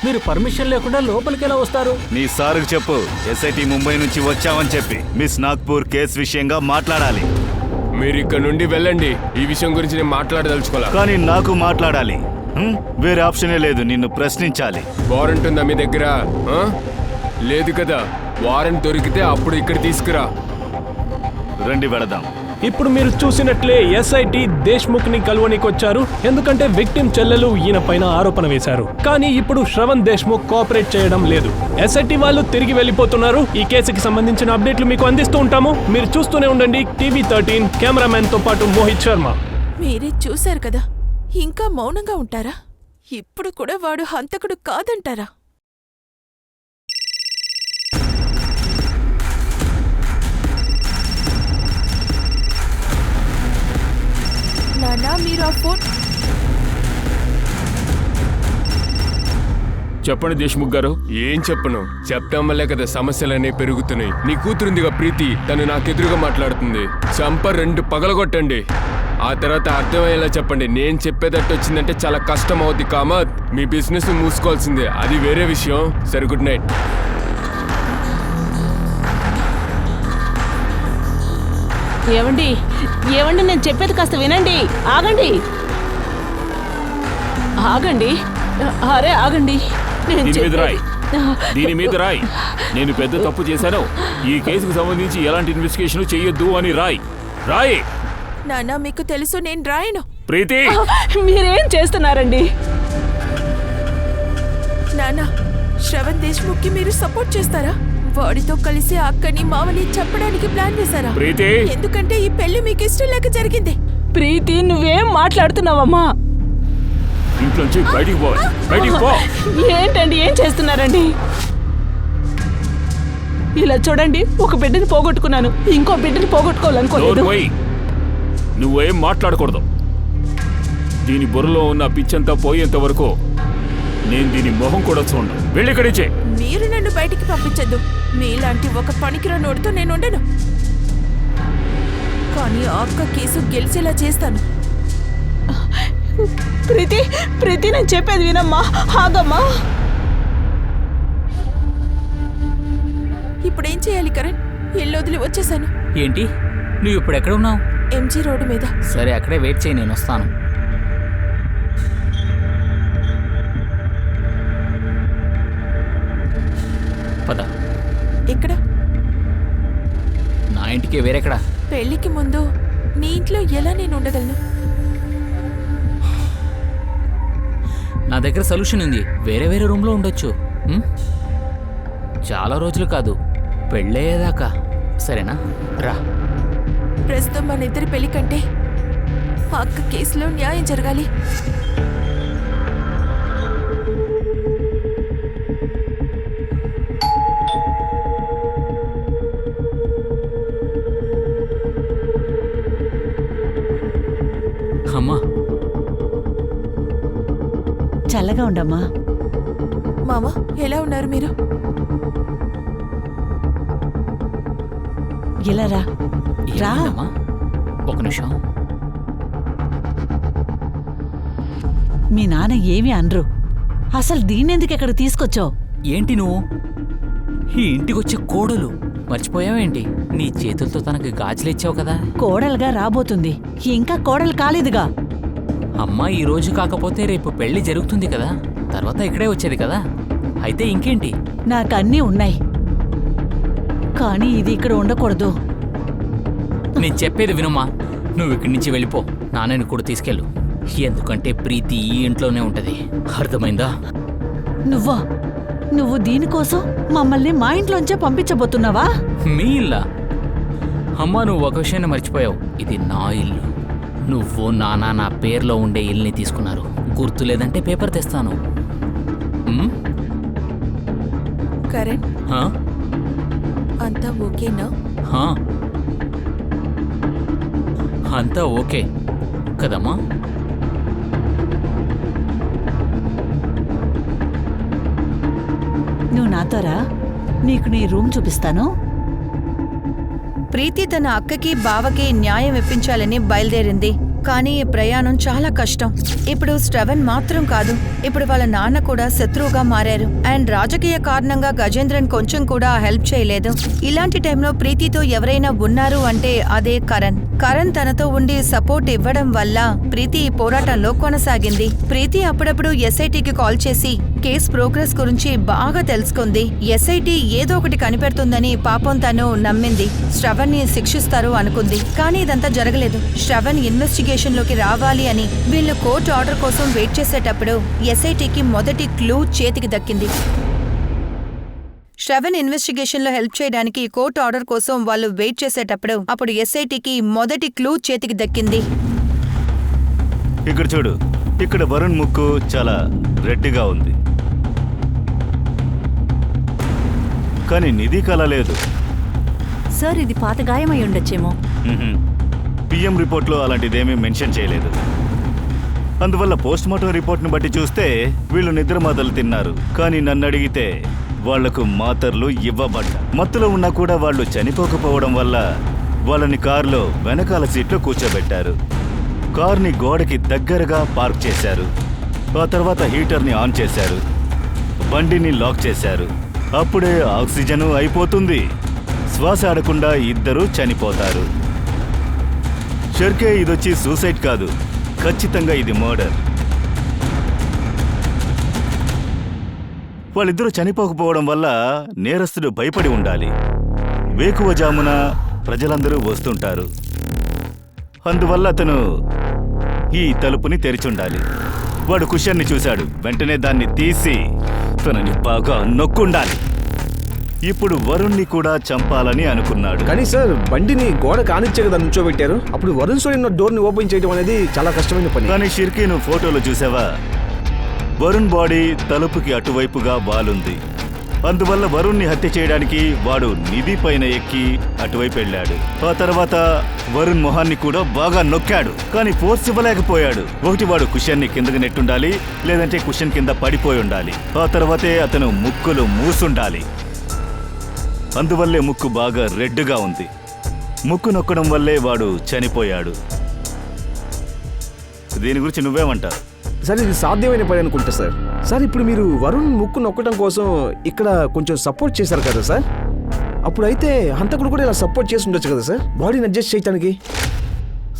మీరు పర్మిషన్ లేకుండా లోపలికి ఎలా వస్తారు? నీ సార్కు చెప్పు, SIT ముంబై నుంచి వచ్చామని చెప్పి మిస్ నాగ్పూర్ కేసు విషయంగా మాట్లాడాలి. మీరు ఇక్కడ నుండి వెళ్ళండి. ఈ విషయం గురించి నేను మాట్లాడదలుచుకోలే. కానీ నాకు మాట్లాడాలి. వేరే ఆప్షనే లేదు, నిన్ను ప్రశ్నించాలి. వారెంట్ ఉందా మీ దగ్గర? లేదు కదా. వారెంట్ దొరికితే అప్పుడు ఇక్కడ తీసుకురా. రండి వెళదాం. ఇప్పుడు మీరు చూసినట్లే SIT దేశ్ముఖ్ ని కలవనీకొచ్చారు. ఎందుకంటే విక్టిమ్ చెల్లెలు ఈయన పైన ఆరోపణ వేశారు. కానీ ఇప్పుడు శ్రవణ్ దేశ్ముఖ్ కోఆపరేట్ చేయడం లేదు. SIT వాళ్ళు తిరిగి వెళ్ళిపోతున్నారు. ఈ కేసుకి సంబంధించిన అప్డేట్లు మీకు అందిస్తూ ఉంటాము. మీరు చూస్తూనే ఉండండి TV13. కెమెరామెన్ తో పాటు మోహిత్ శర్మ. మీరే చూశారు కదా, ఇంకా మౌనంగా ఉంటారా? ఇప్పుడు కూడా వాడు హంతకుడు కాదంటారా? నానా, మీరు ఆ ఫోన్ చెప్పండి దేశ్ముఖ్ గారు. ఏం చెప్పను? చెప్పడం వల్లే కదా సమస్యలనే పెరుగుతున్నాయి. నీ కూతురుందిగా ప్రీతి, తను నాకెదురుగా మాట్లాడుతుంది. చంప 2 పగలగొట్టండి. ఆ తర్వాత అర్థమయ్యేలా చెప్పండి. నేను చెప్పేటట్టు వచ్చిందంటే చాలా కష్టం అవుద్ది కామత్. మీ బిజినెస్ మూసుకోవాల్సిందే, అది వేరే విషయం. సరే, గుడ్ నైట్. ఏవండి ఏవండి నేను చెప్పేది కాస్త వినండి. ఆగండి ఆగండి, అరే ఆగండి. నేను దీని మీద చెప్పేది- రాయ్, దీని మీద రాయ్. నేను పెద్ద తప్పు చేశాను, ఈ కేసుకు సంబంధించి ఎలాంటి ఇన్వెస్టిగేషన్ చెయ్యొద్దు అని రాయ్. రాయ్. నాన్న మీకు తెలుసు నేను రాయను. ప్రీతి, మీరేం చేస్తున్నారండి? నాన్న, శ్రవణ్ దేశ్ముఖ్కి మీరు సపోర్ట్ చేస్తారా? వాడితో కలిసి అక్కని మామని చెప్పడానికి ప్లాన్ చేశారా? ప్రీతి. ఎందుకంటే ఈ పెళ్లి మీకు ఇష్టం లేక జరిగింది. ప్రీతి నువ్వేం మాట్లాడుతున్నావమ్మా? ఇంట్లోంచి బయటికి పో, బయటికి పో. ఏంటండి ఏం చేస్తున్నారండి? ఇలా చూడండి, ఒక బిడ్డని పోగొట్టుకున్నాను, ఇంకో బిడ్డని పోగొట్టుకోవాలనుకోలేదు. నోరు పోయి. నువ్వేం మాట్లాడకూడదు. దీని బుర్రలో ఉన్న పిచ్చంతా పోయేంత వరకు నేను దీని మొహం కూడా చూడను. వెళ్ళి ఇక్కడిచ్చే. మీరు నన్ను బయటికి పంపించద్దు. మీలాంటి ఒక పనికిరానోడితో నేను ఉండను. కానీ ఆ అక్క కేసు గెలిచేలా చేస్తాను. ప్రీతి ప్రీతి నేను చెప్పేది వినమ్మా, ఆగమ్మా. ఇప్పుడేం చేయాలి కరణ్? ఇల్లు వదిలి వచ్చేసాను. ఏంటి నువ్వు ఇప్పుడు ఎక్కడ ఉన్నావు? ఎంజీ రోడ్డు మీద. సరే అక్కడే వెయిట్ చేయి, నేను వస్తాను. పద. ఇక్కడ నా ఇంటికి వేరెక్కడా? పెళ్లికి ముందు నీ ఇంట్లో ఎలా నేను ఉండగలను? నా దగ్గర సొల్యూషన్ ఉంది. వేరే వేరే రూమ్లో ఉండొచ్చు. చాలా రోజులు కాదు, పెళ్ళయ్యేదాకా. సరేనా? రా. ప్రస్తుతం మన ఇద్దరి పెళ్లి కంటే ఆ అక్క కేసులో న్యాయం జరగాలి. అమ్మా, చల్లగా ఉండమ్మా. మామ, ఎలా ఉన్నారు మీరు? ఇలా రా. రా. ఏమైందమ్మా? ఒక నిమిషం. మీ నాన్న ఏమీ అనరు. అసలు దీన్నెందుకు ఇక్కడ తీసుకొచ్చావు? ఏంటి నువ్వు? ఈ ఇంటికొచ్చే కోడలు మర్చిపోయావేంటి? నీ చేతులతో తనకి గాజులు ఇచ్చావు కదా. కోడలుగా రాబోతుంది, ఇంకా కోడలు కాలేదుగా. అమ్మా, ఈ రోజు కాకపోతే రేపు పెళ్లి జరుగుతుంది కదా, తర్వాత ఇక్కడే వచ్చేది కదా. అయితే ఇంకేంటి? నాకన్నీ ఉన్నాయి, కానీ ఇది ఇక్కడ ఉండకూడదు. నేను చెప్పేది వినుమా. నువ్వు ఇక్కడి నుంచి వెళ్ళిపో. నాన్నని కూడా తీసుకెళ్ళు. ఎందుకంటే ప్రీతి ఈ ఇంట్లోనే ఉంటది. అర్థమైందా? నువ్వు దీనికోసం మమ్మల్ని మా ఇంట్లోంచే పంపించబోతున్నావా? మీ ఇల్లా? అమ్మా, నువ్వు ఒక విషయాన్ని మర్చిపోయావు. ఇది నా ఇల్లు. నువ్వు నాన్న నా పేర్లో ఉండే ఇల్లుని తీసుకున్నారు. గుర్తు లేదంటే పేపర్ తెస్తాను. కరణ్, హా? అంతా ఓకేనా? హా. అంతా ఓకే కదమ్మా? నువ్వు నాతో రా, నీకు నీ రూమ్ చూపిస్తాను. ప్రీతి తన అక్కకి బావకి న్యాయం ఇప్పించాలని బయలుదేరింది. కానీ ఈ ప్రయాణం చాలా కష్టం. ఇప్పుడు శ్రవణ్ మాత్రం కాదు, ఇప్పుడు వాళ్ళ నాన్న కూడా శత్రువుగా మారారు. అండ్ రాజకీయ కారణంగా గజేంద్రన్ కొంచెం కూడా హెల్ప్ చేయలేదు. ఇలాంటి టైంలో ప్రీతితో ఎవరైనా ఉన్నారు అంటే అదే కరణ్. కరణ్ తనతో ఉండి సపోర్ట్ ఇవ్వడం వల్ల ప్రీతి ఈ పోరాటంలో కొనసాగింది. ప్రీతి అప్పుడప్పుడు ఎస్ఐటికి కాల్ చేసి కేస్ ప్రోగ్రెస్ గురించి బాగా తెలుసుకుంది. ఎస్ఐటి ఏదో ఒకటి కనిపెడుతుందని పాపం తను నమ్మింది. శ్రవణ్ ని శిక్షిస్తారు అనుకుంది, కానీ ఇదంతా జరగలేదు. శ్రవణ్ ఇన్వెస్టిగేషన్ లోకి రావాలి అని వీళ్ళు కోర్టు ఆర్డర్ కోసం వెయిట్ చేసేటప్పుడు ఎస్ఐటికి మొదటి క్లూ చేతికి దక్కింది. శ్రవణ్ ఇన్వెస్టిగేషన్ లో హెల్ప్ చేయడానికి కోర్టు ఆర్డర్ కోసం వాళ్ళు వెయిట్ చేసేటప్పుడు అప్పుడు ఎస్ఐటికి మొదటి క్లూ చేతికి దక్కింది. ఇక్కడ చూడు, ఇక్కడ వరుణ్ ముక్కు చాలా రెడ్డిగా ఉంది, కానీ నిధి కళ లేదు. సార్, ఇది పాత గాయమై ఉండొచ్చేమో. పిఎం రిపోర్ట్లో అలాంటిదేమీ మెన్షన్ చేయలేదు. అందువల్ల పోస్ట్ మార్టం రిపోర్ట్ని బట్టి చూస్తే వీళ్ళు నిద్ర మాతలు తిన్నారు. కానీ నన్ను అడిగితే వాళ్లకు మాతర్లు ఇవ్వబడ్డా. మత్తులో ఉన్నా కూడా వాళ్ళు చనిపోకపోవడం వల్ల వాళ్ళని కారులో వెనకాల సీట్లో కూర్చోబెట్టారు. కార్ని గోడకి దగ్గరగా పార్క్ చేశారు. ఆ తర్వాత హీటర్ని ఆన్ చేశారు, బండిని లాక్ చేశారు. అప్పుడే ఆక్సిజన్ అయిపోతుంది. శ్వాస ఆడకుండా ఇద్దరూ చనిపోతారు. షర్కే ఇదొచ్చి సూసైడ్ కాదు, ఖచ్చితంగా ఇది మర్డర్. వాళ్ళిద్దరూ చనిపోకపోవడం వల్ల నేరస్తుడు భయపడి ఉండాలి. వేకువజామున ప్రజలందరూ వస్తుంటారు, అందువల్ల అతను ఈ తలుపుని తెరిచుండాలి. వాడు కుషన్ని చూశాడు, వెంటనే దాన్ని తీసి తనని బాగా నొక్కుండాలి. ఇప్పుడు వరుణ్ణి కూడా చంపాలని అనుకున్నాడు. కానీ సార్, బండిని గోడ కానిచ్చే కదా నుంచోబెట్టారు. అప్పుడు వరుణ్ సోని డోర్ని ఓపెన్ చేయడం అనేది చాలా కష్టమైన పని. కానీ షిర్కీ, నువ్వు ఫోటోలో చూసావా? వరుణ్ బాడీ తలుపుకి అటువైపుగా వాలుంది. అందువల్ల వరుణ్ణి హత్య చేయడానికి వాడు నిధి పైన ఎక్కి అటువైపు వెళ్ళాడు. ఆ తర్వాత వరుణ్ మొహాన్ని కూడా బాగా నొక్కాడు, కానీ ఫోర్స్ ఇవ్వలేకపోయాడు. ఒకటి వాడు కుషన్ని కిందకి నెట్టుండాలి, లేదంటే కుషన్ కింద పడిపోయి ఉండాలి. ఆ తర్వాతే అతను ముక్కులు మూసుండాలి. అందువల్లే ముక్కు బాగా రెడ్డుగా ఉంది. ముక్కు నొక్కడం వల్లే వాడు చనిపోయాడు. దీని గురించి నువ్వేమంటావు? సార్, ఇది సాధ్యమైన పని అనుకుంటా సార్. సార్, ఇప్పుడు మీరు వరుణ్ ముక్కు నొక్కడం కోసం ఇక్కడ కొంచెం సపోర్ట్ చేశారు కదా సార్. అప్పుడైతే హంతకుడు కూడా ఇలా సపోర్ట్ చేసి ఉండొచ్చు కదా సార్, బాడీని అడ్జస్ట్ చేయడానికి.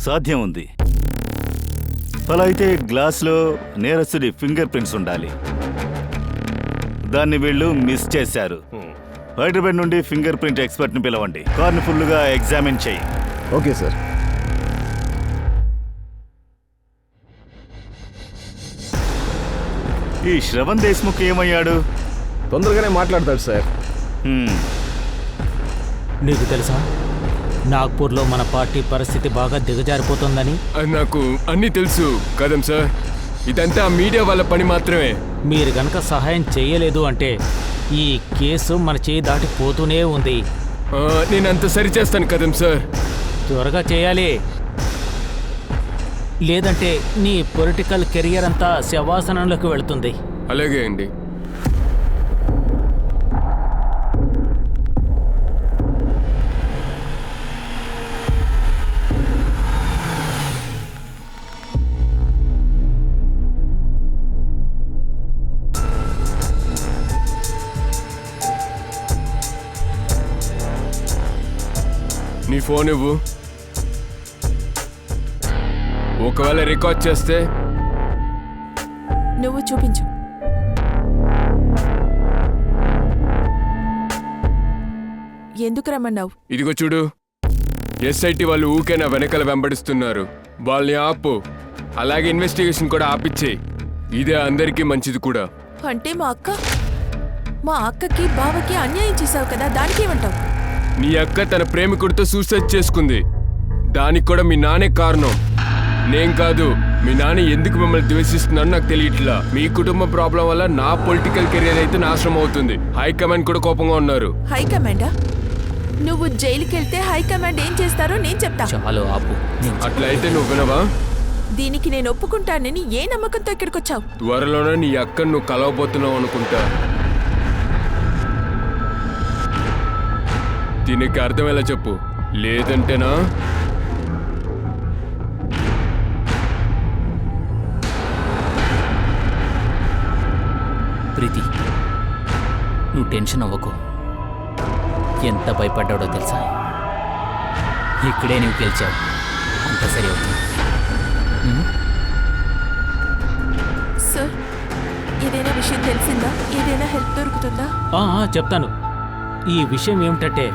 సాధ్యం ఉంది. అలా అయితే గ్లాస్లో నేరస్తుడి ఫింగర్ ప్రింట్స్ ఉండాలి. దాన్ని వీళ్ళు మిస్ చేశారు. హైదరాబాద్ నుండి ఫింగర్ ప్రింట్ ఎక్స్పర్ట్ని పిలవండి. కార్ని ఫుల్గా ఎగ్జామిన్ చేయి. Okay sir. ఈ శ్రవణ్ దేశ్ముఖ్ ఏమయ్యాడు? తొందరగానే మాట్లాడతాడు సార్. నీకు తెలుసా, నాగ్పూర్లో మన పార్టీ పరిస్థితి బాగా దిగజారిపోతుందని? నాకు అన్నీ తెలుసు కదం సార్. ఇదంతా మీడియా వాళ్ళ పని మాత్రమే. మీరు గనక సహాయం చేయలేదు అంటే ఈ కేసు మన చేయి దాటిపోతూనే ఉంది. నేనంత సరి చేస్తాను కదం సార్. త్వరగా చేయాలి, లేదంటే నీ పొలిటికల్ కెరియర్ అంతా శవాసనంలోకి వెళుతుంది. అలాగే అండి. నీ ఫోన్ ఇవ్వు. ఒకవేళ రికార్డ్ చేస్తే నువ్వు చూపించు. ఎందుకు రమ్మన్నావు? ఇదిగో చూడు, ఎస్ఐటి వాళ్ళు ఊకే నా వెనకాల వెంబడిస్తున్నారు. వాళ్ళని ఆపు, అలాగే ఇన్వెస్టిగేషన్ కూడా ఆపిచ్చే. ఇదే అందరికీ మంచిది కూడా. అంటే మా అక్కకి బావకి అన్యాయం చేశావు కదా, దానికి ఏమంటావు? నీ అక్క తన ప్రేమికుడితో సూసైడ్ చేసుకుంది. దానికి కూడా మీ నానే కారణం, నేను కాదు. మీ నాన్న ఎందుకు మిమ్మల్ని ద్వేషిస్తున్నారో నాకు తెలియట్లా. మీ కుటుంబ ప్రాబ్లం వల్ల నా పొలిటికల్ కెరీర్ అయితే నాశనం అవుతుంది. హైకమాండ్ కూడా కోపంగా ఉన్నారు. హైకమాండా? నువ్వు జైలుకి వెళ్తే హైకమాండ్ ఏం చేస్తారో నేను చెప్తా. చాలు ఆపు. అట్లా అయితే నువ్వు వినవా? దీనికి నేను ఒప్పుకుంటానని ఏ నమ్మకంతో ఇక్కడికి వచ్చావు? త్వరలోనే నీ అక్కను నువ్వు కలవబోతున్నావు అనుకుంటా. దీనికి అర్థమేలా చెప్పు, లేదంటేనా? ప్రీతి, నువ్వు టెన్షన్ అవ్వకు. ఎంత భయపడ్డాడో తెలుసా? ఇక్కడే నువ్వు గెలిచావు, అంత సరి అవుతుంది. సార్, ఏదైనా విషయం తెలిసిందా? ఏదైనా హెల్ప్ దొరుకుతుందా? చెప్తాను. ఈ విషయం ఏమిటంటే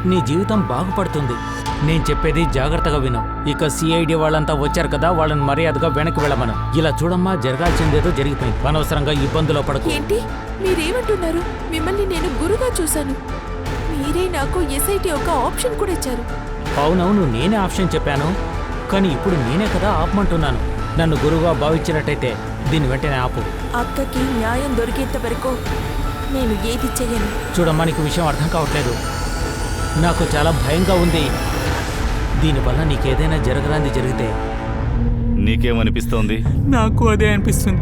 నీ జీవితం బాగుపడుతుంది. నేను చెప్పేది జాగ్రత్తగా విను. ఇక సిఐడి వాళ్ళంతా వచ్చారు కదా, వాళ్ళని మర్యాదగా వెనక్కి వెళ్ళమను. ఇలా చూడమ్మా, జరగాల్సిందేదో జరిగిపోయింది. అనవసరంగా ఇబ్బందులో పడకు. ఏంటి మీరేమంటున్నారు? మిమ్మల్ని నేను గురుగా చూశాను. మీరే నాకు ఎస్ఐటి ఒక ఆప్షన్ కూడా ఇచ్చారు. అవునవును, నేనే ఆప్షన్ చెప్పాను, కానీ ఇప్పుడు నేనే కదా ఆపమంటున్నాను. నన్ను గురువుగా భావించినట్టయితే దీన్ని వెంటనే ఆపు. అక్కకి న్యాయం దొరికేంత వరకు నేను ఏది చెయ్యను. చూడమ్మా, నీకు విషయం అర్థం కావట్లేదు. నాకు చాలా భయంగా ఉంది. దీనివల్ల నీకేదైనా జరగరాంది జరిగితే. నీకేమనిపిస్తోంది? నాకు అదే అనిపిస్తుంది.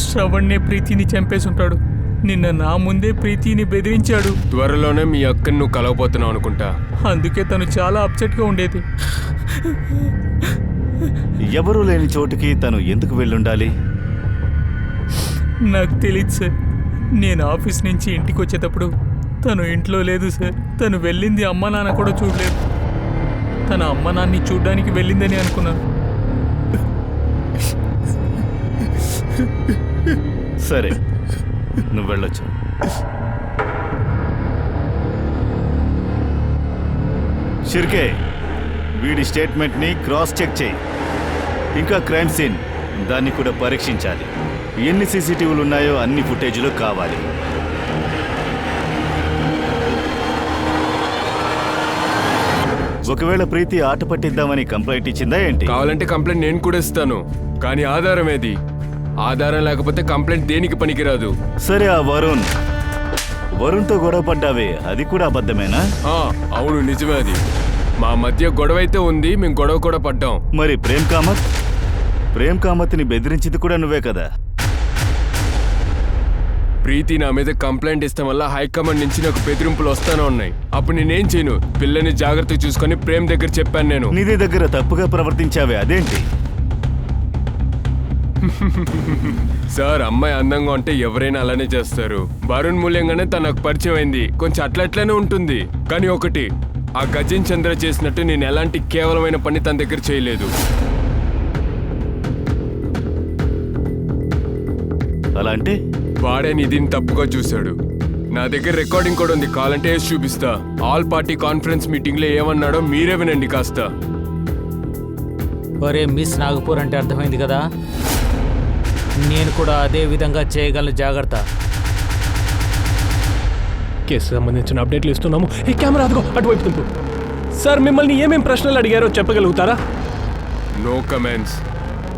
శ్రవణ్నే ప్రీతిని చంపేసి ఉంటాడు. నిన్న నా ముందే ప్రీతిని బెదిరించాడు. త్వరలోనే మీ అక్కను నువ్వు కలవబోతున్నావు అనుకుంటా. అందుకే తను చాలా అప్సెట్గా ఉండేది. ఎవరూ లేని చోటుకి తను ఎందుకు వెళ్ళుండాలి? నాకు తెలియదు సార్. నేను ఆఫీస్ నుంచి ఇంటికి వచ్చేటప్పుడు తను ఇంట్లో లేదు సార్. తను వెళ్ళింది అమ్మ నాన్న కూడా చూడలేదు. తన అమ్మ నాన్ని చూడ్డానికి వెళ్ళిందని అనుకున్నాను. సరే, నువ్వు వెళ్ళొచ్చు. షిర్కే, వీడి స్టేట్మెంట్ని క్రాస్ చెక్ చేయి. ఇంకా క్రైమ్ సీన్, దాన్ని కూడా పరీక్షించాలి. ఎన్ని సీసీటీవీలు ఉన్నాయో అన్ని ఫుటేజ్లు కావాలి. ఒకవేళ ప్రీతి ఆట పట్టిద్దామని కంప్లైంట్ ఇచ్చిందా ఏంటి? కావాలంటే కంప్లైంట్ నేను కూడా ఇస్తాను, కానీ ఆధారం ఏది? ఆధారం లేకపోతే కంప్లైంట్ దేనికి పనికిరాదు. సరే, ఆ వరుణ్తో గొడవ పడ్డావే, అది కూడా అబద్ధమేనా? అవును, నిజమే. అది మా మధ్య గొడవ అయితే ఉంది, మేము గొడవ కూడా పడ్డాం. మరి ప్రేమ్ కామత్ని బెదిరించింది కూడా నువ్వే కదా? ప్రీతి నా మీద కంప్లైంట్ ఇస్తాం వల్ల హైకమాండ్ నుంచి నాకు బెదిరింపులు వస్తానే ఉన్నాయి. అప్పుడు నేనేం చేయను, పిల్లని జాగ్రత్తగా చూసుకొని ప్రేమ్ దగ్గర చెప్పాను. నేను నిధి దగ్గర తప్పుగా ప్రవర్తించావే, అదేంటి? సార్, అమ్మాయి అందంగా ఉంటే ఎవరైనా అలానే చేస్తారు. వరుణ్ మూల్యంగానే తనకు పరిచయం అయింది, కొంచెం అట్లనే ఉంటుంది. కానీ ఒకటి, ఆ గజన్ చంద్ర చేసినట్టు నేను ఎలాంటి కేవలమైన పని తన దగ్గర చేయలేదు. అలా అంటే వాడే నిధిని తప్పుగా చూశాడు. నా దగ్గర రికార్డింగ్ కూడా ఉంది, కావాలంటే వేసి చూపిస్తా. ఆల్ పార్టీ కాన్ఫరెన్స్ మీటింగ్ లో ఏమన్నాడో మీరే వినండి కాస్త. ఒరే మిస్ నాగపూర్ అంటే అర్థమైంది కదా, నేను కూడా అదే విధంగా చేయగలను. జాగ్రత్త. కేసు సంబంధించిన అప్డేట్లు ఇస్తున్నాము. ఈ కెమెరా అదిగో అటువైపు తింపు. సార్, మిమ్మల్ని ఏమేం ప్రశ్నలు అడిగారో చెప్పగలుగుతారా? No comments.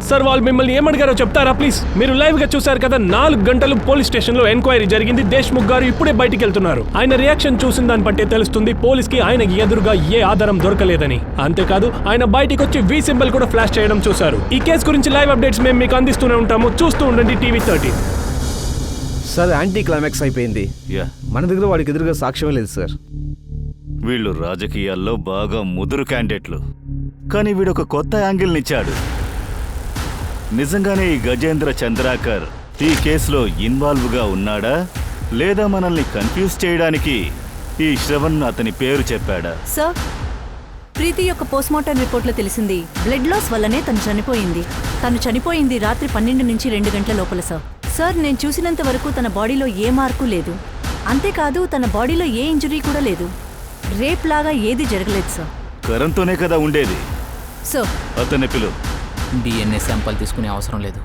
సార్, వాళ్ళు మిమ్మల్ని ఏమడిగారో చెప్తారా ప్లీజ్? మీరు లైవ్ గా చూశారు కదా, 4 గంటలు పోలీస్ స్టేషన్ లో ఎంక్వైరీ జరిగింది. దేశ్ముఖ్ గారు ఇప్పుడే బయటికి వెళ్తున్నారు. ఆయన రియాక్షన్ చూసిన దాన్ని బట్టే తెలుస్తుంది పోలీస్ కి ఆయనకి ఎదురుగా ఏ ఆధారం దొరకలేదని. అంతేకాదు, ఆయన బయటికి వచ్చి వి సింబల్ కూడా ఫ్లాష్ చేయడం చూశారు. ఈ కేసు గురించి లైవ్ అప్డేట్స్ మేము మీకు అందిస్తూనే ఉంటాము, చూస్తూ ఉండండి టీవీ 13. సార్, యాంటీ క్లైమాక్స్ అయిపోయింది. మన దగ్గర వాడికి ఎదురుగా సాక్ష్యమే లేదు సార్. వీళ్ళు రాజకీయాల్లో బాగా ముదురు క్యాండిడేట్లు, కానీ వీడొక కొత్త యాంగిల్నిచ్చాడు. నిజంగానే ఈ గజేంద్ర చంద్రాకర్ ఈ కేసులో ఇన్వాల్వ్గా ఉన్నాడా, లేదా మనల్ని కన్ఫ్యూజ్ చేయడానికి ఈ శ్రవణ్ అతని పేరు చెప్పాడా? సార్, ప్రీతి యొక్క పోస్ట్మార్టం రిపోర్ట్లో తెలిసింది బ్లడ్ లాస్ వల్లనే తను చనిపోయింది రాత్రి 12 నుంచి 2 గంటల లోపల. సార్, నేను చూసినంత వరకు తన బాడీలో ఏ మార్కు లేదు. అంతేకాదు, తన బాడీలో ఏ ఇంజరీ కూడా లేదు. రేప్ లాగా ఏది జరగలేదు సార్. కరణ్తోనే కదా ఉండేది. సార్, అతని పిలు. డిఎన్ఏ శాంపల్ తీసుకునే అవసరం లేదు.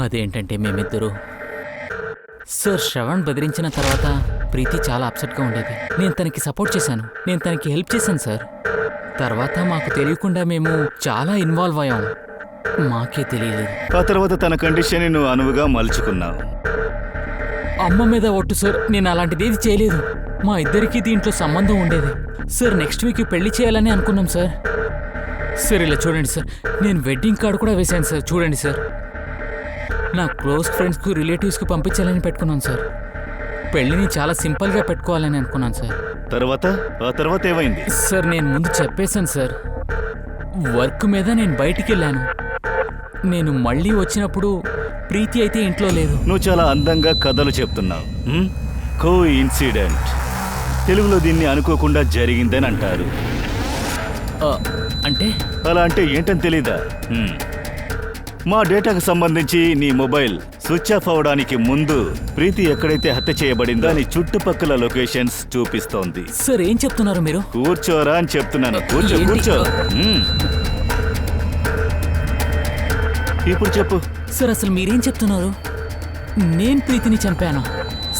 అదేంటంటే మేమిద్దరూ సార్, శ్రవణ్ బెదిరించిన తర్వాత ప్రీతి చాలా అప్సెట్గా ఉండేది. నేను తనకి సపోర్ట్ చేశాను, నేను తనకి హెల్ప్ చేశాను సార్. తర్వాత మాకు తెలియకుండా మేము చాలా ఇన్వాల్వ్ అయ్యాం, మాకే తెలియలేదు. ఆ తర్వాత తన కండిషన్ నువ్వు అనువుగా మలుచుకున్నావు. అమ్మ మీద ఒట్టు సార్, నేను అలాంటిది ఏది చేయలేదు. మా ఇద్దరికీ దీంట్లో సంబంధం ఉండేది సార్. నెక్స్ట్ వీక్ పెళ్లి చేయాలని అనుకున్నాం సార్. సార్, ఇలా చూడండి సార్, నేను వెడ్డింగ్ కార్డు కూడా వేశాను సార్. చూడండి సార్, నా క్లోజ్ ఫ్రెండ్స్కు రిలేటివ్స్కి పంపించాలని పెట్టుకున్నాను సార్. పెళ్ళిని చాలా సింపుల్గా పెట్టుకోవాలని అనుకున్నాను సార్. ఆ తర్వాత ఏమైంది సార్? నేను ముందు చెప్పేశాను సార్. వర్క్ మీద నేను బయటికి వెళ్ళాను. నేను మళ్ళీ వచ్చినప్పుడు ప్రీతి అయితే ఇంట్లో లేదు. నువ్వు చాలా అందంగా కథలు చెప్తున్నావు. కో ఇన్సిడెంట్, తెలుగులో దీన్ని అనుకోకుండా జరిగిందని అంటారు. అంటే అలా అంటే ఏంటని తెలీదా? మా డేటాకు సంబంధించి నీ మొబైల్ స్విచ్ ఆఫ్ అవడానికి ముందు ప్రీతి ఎక్కడైతే హత్య చేయబడిందో దాని చుట్టుపక్కల లొకేషన్స్ చూపిస్తోంది. సార్, ఏం చెప్తున్నారు మీరు? కూర్చోరా అని చెప్తున్నాను. కూర్చో. ఇప్పుడు చెప్పు సార్, అసలు మీరేం చెప్తున్నారు? నేను ప్రీతిని చంపాను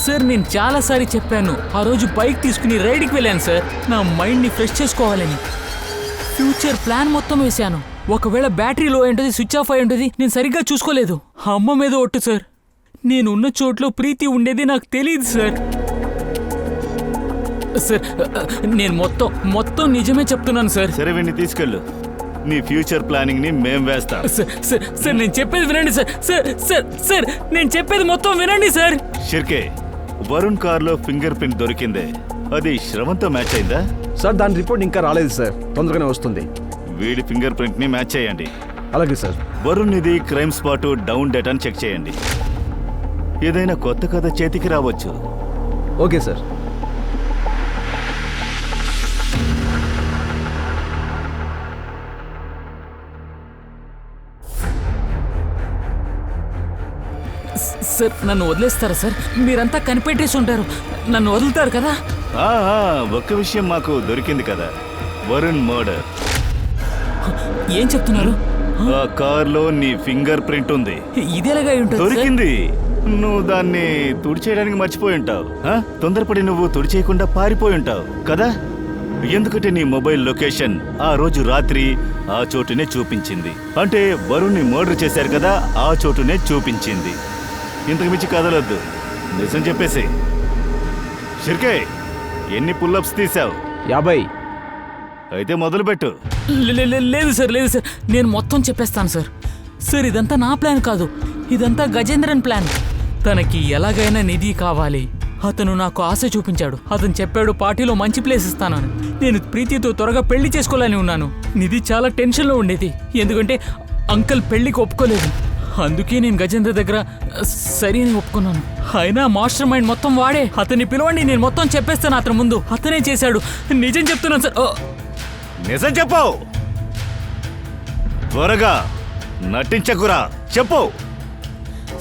సార్. నేను చాలాసారి చెప్పాను. ఆ రోజు బైక్ తీసుకుని రైడ్కి వెళ్ళాను సార్, నా మైండ్ని ఫ్రెష్ చేసుకోవాలని. ఫ్యూచర్ ప్లాన్ మొత్తం వేశాను. ఒకవేళ బ్యాటరీ లో ఏంటది, స్విచ్ ఆఫ్ అయి ఉంటుంది, నేను సరిగ్గా చూసుకోలేదు. అమ్మ మీద ఒట్టు సార్, నేను ఉన్న చోట్లో ప్రీతి ఉండేది నాకు తెలియదు సార్. సార్, నేను మొత్తం నిజమే చెప్తున్నాను సార్. సరే, వీడిని తీసుకెళ్ళు. నీ ఫ్యూచర్ ప్లానింగ్ ని మేం వేస్తాం. సార్, నేను చెప్పేది వినండి సార్. సార్, నేను చెప్పేది మొత్తం వినండి సార్. షిర్కే, వరుణ్ కార్లో ఫింగర్ ప్రింట్ దొరికిందే, అది శ్రవణ్తో మ్యాచ్ అయిందా? సార్, దాని రిపోర్ట్ ఇంకా రాలేదు సార్, తొందరగానే వస్తుంది. వీడి ఫింగర్ ప్రింట్ ని మ్యాచ్ చేయండి. అలాగే సార్. వరుణ్ ఇది క్రైమ్ స్పాట్ డౌన్ డేటాని చెక్ చేయండి. ఏదైనా కొత్త కథ చేతికి రావచ్చు. Okay sir. సార్ నన్ను వదిలేస్తారా సార్? మీరంతా కనిపెట్టేసి ఉంటారు, నన్ను వదులుతారు కదా? ఒక్క విషయం మాకు దొరికింది కదా, వరుణ్ మర్డర్. ఏం చెప్తున్నారు? ఆ కార్లో నీ ఫింగర్ ప్రింట్ ఉంది. ఇదేలాగా ఉంటుంది? దొరికింది. నువ్వు దాన్ని తుడిచేయడానికి మర్చిపోయి ఉంటావు. తొందరపడి నువ్వు తుడిచేయకుండా పారిపోయి ఉంటావు కదా. ఎందుకంటే నీ మొబైల్ లొకేషన్ ఆ రోజు రాత్రి ఆ చోటునే చూపించింది. అంటే వరుణ్ని మర్డర్ చేశారు కదా, ఆ చోటునే చూపించింది. ఇంతకు మించి కదలొద్దు, నిజం చెప్పేసి. షిర్కే, ఎన్ని పుల్లప్స్ తీసావు? 50. అయితే మొదలుపెట్టు. లేదు సార్, లేదు సార్, నేను మొత్తం చెప్పేస్తాను సార్. సార్ ఇదంతా నా ప్లాన్ కాదు, ఇదంతా గజేంద్రన్ ప్లాన్. తనకి ఎలాగైనా నిధి కావాలి. అతను నాకు ఆశ చూపించాడు. అతను చెప్పాడు పార్టీలో మంచి ప్లేస్ ఇస్తానని. నేను ప్రీతితో త్వరగా పెళ్లి చేసుకోవాలని ఉన్నాను. నిధి చాలా టెన్షన్లో ఉండేది, ఎందుకంటే అంకల్ పెళ్లికి ఒప్పుకోలేదు. అందుకే నేను గజేంద్ర దగ్గర సరే అని ఒప్పుకున్నాను. అయినా మాస్టర్ మైండ్ మొత్తం వాడే. అతన్ని పిలవండి, నేను మొత్తం చెప్పేస్తాను అతని ముందు. అతనే చేశాడు, నిజం చెప్తున్నాను సార్. నిజం చెప్పు, త్వరగా నటించకురా, చెప్పు.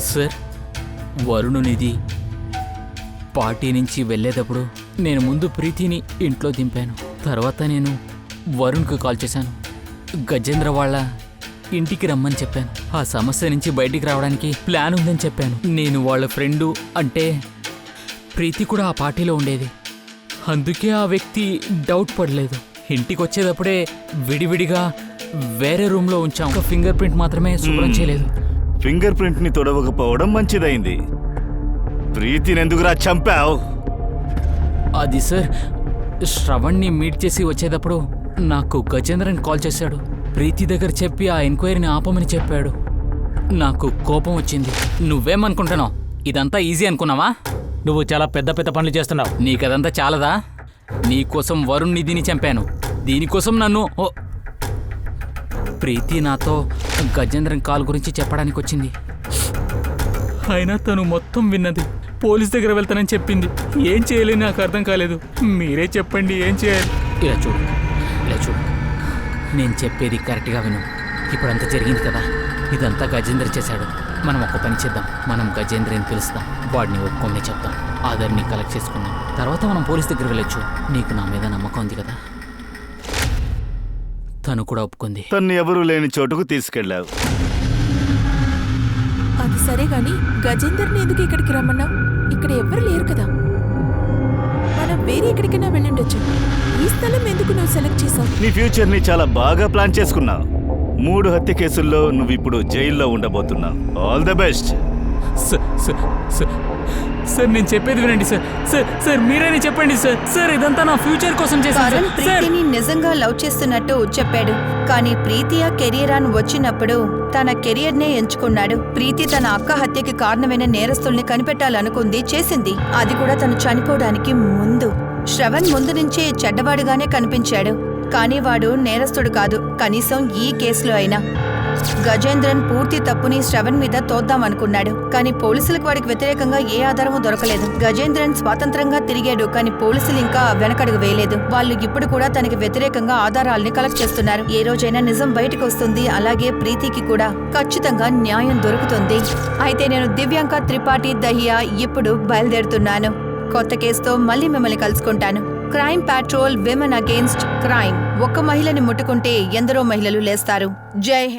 సార్ వరుణు నిధి పార్టీ నుంచి వెళ్ళేటప్పుడు నేను ముందు ప్రీతిని ఇంట్లో దింపాను. తర్వాత నేను వరుణ్కి కాల్ చేశాను. గజేంద్ర వాళ్ళ ఇంటికి రమ్మని చెప్పాను. ఆ సమస్య నుంచి బయటికి రావడానికి ప్లాన్ ఉందని చెప్పాను. నేను వాళ్ళ ఫ్రెండు అంటే ప్రీతి కూడా ఆ పార్టీలో ఉండేది. అందుకే ఆ వ్యక్తి డౌట్ పడలేదు. ఇంటికి వచ్చేటప్పుడే విడివిడిగా వేరే రూమ్లో ఉంచాం. ఒక ఫింగర్ ప్రింట్ మాత్రమే శుభ్రం చేయలేదు. ఫింగర్ ప్రింట్ ని తొడవకపోవడం మంచిదైంది. ప్రీతిని ఎందుకురా చంపావు? అది సార్, శ్రవణ్ని మీట్ చేసి వచ్చేటప్పుడు నాకు గజేంద్రన్ కాల్ చేశాడు. ప్రీతి దగ్గర చెప్పి ఆ ఎంక్వైరీని ఆపమని చెప్పాడు. నాకు కోపం వచ్చింది. నువ్వేమనుకుంటున్నావు? ఇదంతా ఈజీ అనుకున్నావా? నువ్వు చాలా పెద్ద పెద్ద పనులు చేస్తున్నావు. నీకదంతా చాలదా? నీకోసం వరుణ్ నిధిని చంపాను. దీనికోసం నన్ను ప్రీతి నాతో గజేంద్రన్ కాల్ గురించి చెప్పడానికి వచ్చింది. అయినా తను మొత్తం విన్నది. పోలీస్ దగ్గర వెళ్తానని చెప్పింది. ఏం చేయలేని నాకు అర్థం కాలేదు. మీరే చెప్పండి, ఏం చేయాలి? ఇలా చూడు, ఇలా చూడు, నేను చెప్పేది కరెక్ట్గా విను. ఇప్పుడంతా జరిగింది కదా, ఇదంతా గజేంద్ర చేశాడు. మనం ఒక పని చేద్దాం, మనం గజేంద్రని పిలుస్తాం, వాడిని ఒప్పుకొని చెప్తాం, ఆధార్ని కలెక్ట్ చేసుకున్నాం. తర్వాత మనం పోలీస్ దగ్గర వెళ్ళొచ్చు. నీకు నా మీద నమ్మకం ఉంది కదా? తను కూడా ఒప్పుకుంది. తను ఎవరూ లేని చోటుకు తీసుకెళ్ళావు. అది సరే గాని గజేందర్ని ఎందుకు ఇక్కడికి రమ్మన్నావు? ఇక్కడ ఎవ్వరు లేరు కదా. మనం వేరే ఎక్కడికైనా వెళ్ళుండొచ్చు. ఈ స్థలం ఎందుకు నువ్వు సెలెక్ట్ చేసావు? నీ ఫ్యూచర్ ని చాలా బాగా ప్లాన్ చేసుకున్నావు. 3 హత్య కేసుల్లో నువ్వు ఇప్పుడు జైల్లో ఉండబోతున్నావు. All the best. సార్ నేను చెప్పేది వినండి సార్. సార్ మీరైనా చెప్పండి సార్. సార్ ఇదంతా నా ఫ్యూచర్ కోసం చేశాను. వరుణ్ ప్రీతిని నిజంగా లవ్ చేస్తున్నట్టు చెప్పాడు. కానీ ప్రీతి ఆ కెరియర్ అని వచ్చినప్పుడు తన కెరియర్ నే ఎంచుకున్నాడు. ప్రీతి తన అక్క హత్యకి కారణమైన నేరస్తుల్ని కనిపెట్టాలనుకుంది, చేసింది. అది కూడా తను చనిపోవడానికి ముందు. శ్రవణ్ ముందు నుంచే చెడ్డవాడుగానే కనిపించాడు, కానీ వాడు నేరస్తుడు కాదు, కనీసం ఈ కేసులో అయినా. గజేంద్రన్ పూర్తి తప్పుని శ్రవణ్ మీద తోద్దామనుకున్నాడు, కానీ పోలీసులకు వాడికి వ్యతిరేకంగా ఏ ఆధారమూ దొరకలేదు. గజేంద్రన్ స్వాతంత్రంగా తిరిగాడు, కానీ పోలీసులు ఇంకా వెనకడుగు వేయలేదు. వాళ్ళు ఇప్పుడు కూడా తనకి వ్యతిరేకంగా ఆధారాల్ని కలెక్ట్ చేస్తున్నారు. ఏ రోజైనా నిజం బయటకు వస్తుంది, అలాగే ప్రీతికి కూడా ఖచ్చితంగా న్యాయం దొరుకుతుంది. అయితే నేను దివ్యాంక త్రిపాఠి దహియా ఇప్పుడు బయలుదేరుతున్నాను. కొత్త కేసుతో మళ్ళీ మిమ్మల్ని కలుసుకుంటాను. Crime patrol, women against crime. ఒక్క మహిళని ముట్టుకుంటే ఎందరో మహిళలు లేస్తారు. జై హింద్.